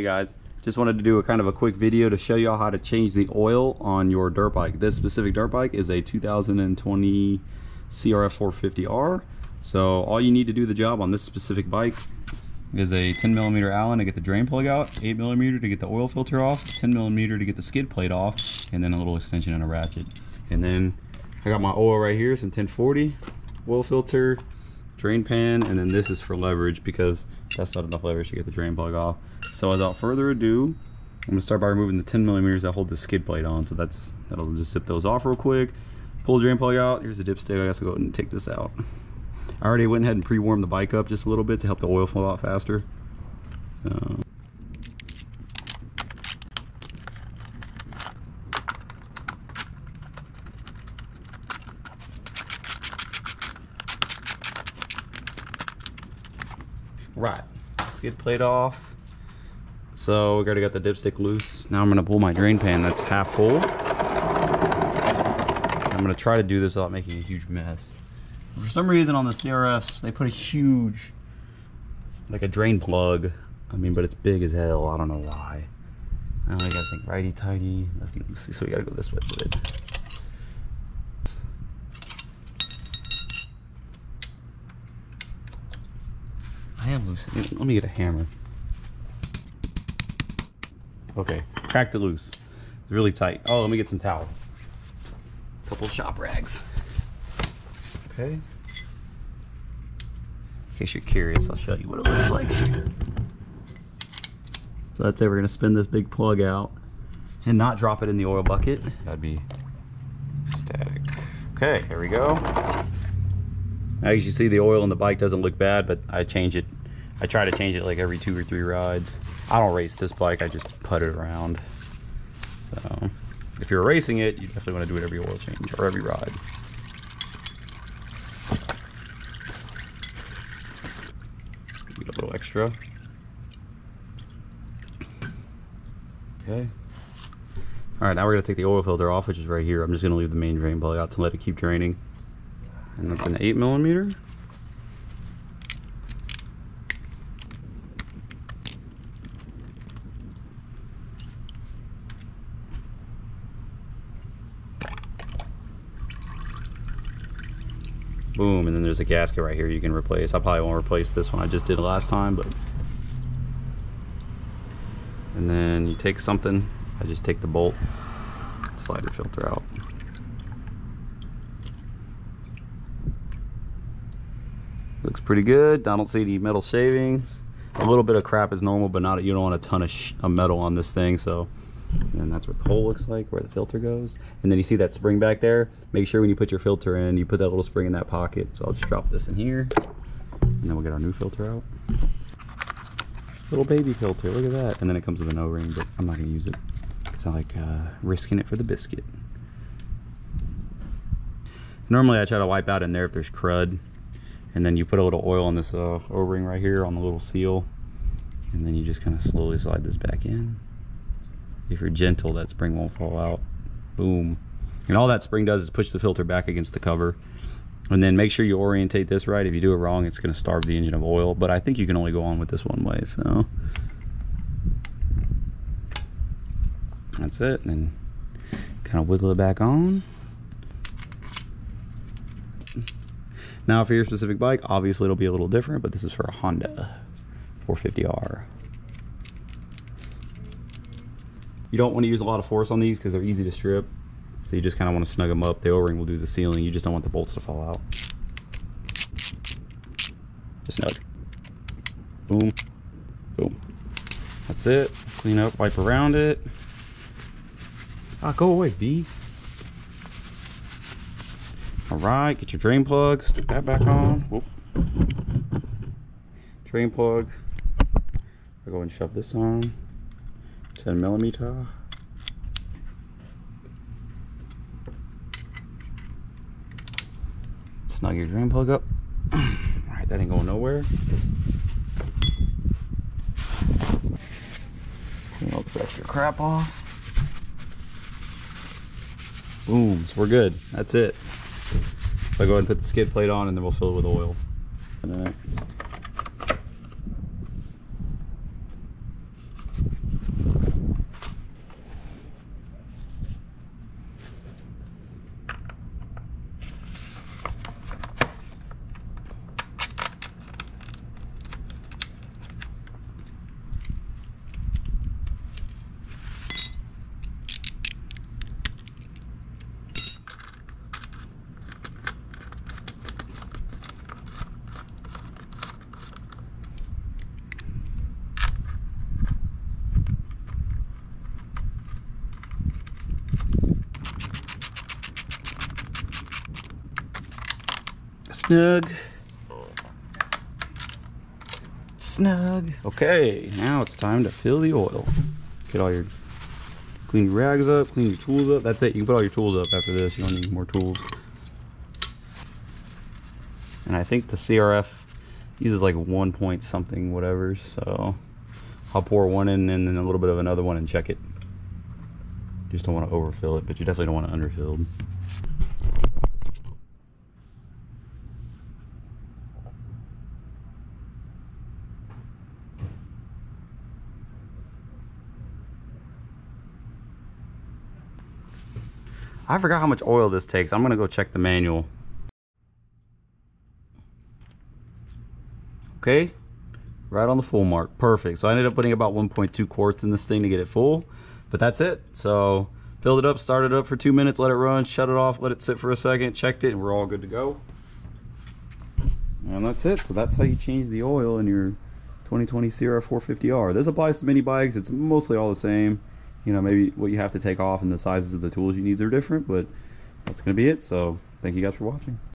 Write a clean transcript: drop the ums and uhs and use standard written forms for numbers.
guys, just wanted to do a kind of a quick video to show y'all how to change the oil on your dirt bike. This specific dirt bike is a 2020 Crf450r. So all you need to do the job on this specific bike is a 10mm Allen to get the drain plug out, 8mm to get the oil filter off, 10mm to get the skid plate off, and then a little extension and a ratchet. And then I got my oil right here, some 1040, oil filter, drain pan, and then this is for leverage because that's not enough leverage to get the drain plug off. So without further ado, I'm gonna start by removing the 10mm that hold the skid plate on. So that'll just zip those off real quick. Pull the drain plug out. Here's the dipstick. I guess I'll go ahead and take this out. I already went ahead and pre-warmed the bike up just a little bit to help the oil flow out faster. So right, skid plate off. So we already got the dipstick loose. Now I'm gonna pull my drain pan that's half full. I'm gonna try to do this without making a huge mess. For some reason on the CRFs, they put a huge, like a drain plug. I mean, but it's big as hell. I don't know why. I only gotta think righty tighty, lefty loosey, so we gotta go this way with it. I am loose. Let me get a hammer. Okay, cracked it loose. It's really tight. Oh, let me get some towels. A couple shop rags. Okay. In case you're curious, I'll show you what it looks like. So that's it. We're gonna spin this big plug out and not drop it in the oil bucket. That'd be static. Okay, here we go. As you see, the oil in the bike doesn't look bad, but I change it. I try to change it like every 2 or 3 rides. I don't race this bike, I just put it around. So if you're racing it, you definitely want to do it every oil change or every ride. Get a little extra. Okay. Alright, now we're going to take the oil filter off, which is right here. I'm just going to leave the main drain plug out to let it keep draining. And that's an 8mm. Boom, and then there's a gasket right here you can replace. I probably won't replace this one, I just did last time, but. And then you take something, I just take the bolt, slide the filter out. Looks pretty good. I don't see any metal shavings. A little bit of crap is normal, but not, you don't want a ton of metal on this thing. So, and that's what the hole looks like, where the filter goes. And then you see that spring back there. Make sure when you put your filter in, you put that little spring in that pocket. So I'll just drop this in here, and then we'll get our new filter out. Little baby filter, look at that. And then it comes with an O-ring, but I'm not gonna use it. It's not like risking it for the biscuit. Normally I try to wipe out in there if there's crud. And then you put a little oil on this O-ring right here on the little seal. And then you just kind of slowly slide this back in. If you're gentle, that spring won't fall out. Boom. And all that spring does is push the filter back against the cover. And then make sure you orientate this right. If you do it wrong, it's going to starve the engine of oil. But I think you can only go on with this one way. So that's it. And then kind of wiggle it back on. Now for your specific bike, obviously it'll be a little different, but this is for a Honda 450R. You don't want to use a lot of force on these because they're easy to strip. So you just kind of want to snug them up. The O-ring will do the sealing. You just don't want the bolts to fall out. Just snug. Boom. Boom. That's it. Clean up, wipe around it. Ah, go away, B. Alright, get your drain plug, stick that back on. Whoop. Drain plug. I'll go and shove this on. 10mm. Snug your drain plug up. Alright, that ain't going nowhere. Clean all this extra crap off. Boom, so we're good. That's it. So I go ahead and put the skid plate on and then we'll fill it with oil. Snug. Snug. Okay, now it's time to fill the oil. Get all your, clean your rags up, clean your tools up. That's it, you can put all your tools up after this. You don't need more tools. And I think the CRF uses like 1 point something whatever, so I'll pour one in and then a little bit of another one and check it. You just don't want to overfill it, but you definitely don't want to underfill. I forgot how much oil this takes. I'm gonna go check the manual. Okay, right on the full mark, perfect. So I ended up putting about 1.2 quarts in this thing to get it full, but that's it. So filled it up, started it up for 2 minutes, let it run, shut it off, let it sit for a second, checked it, and we're all good to go. And that's it. So that's how you change the oil in your 2020 Crf450r. This applies to many bikes. It's mostly all the same. You know, maybe what you have to take off and the sizes of the tools you need are different, but that's going to be it. So thank you guys for watching.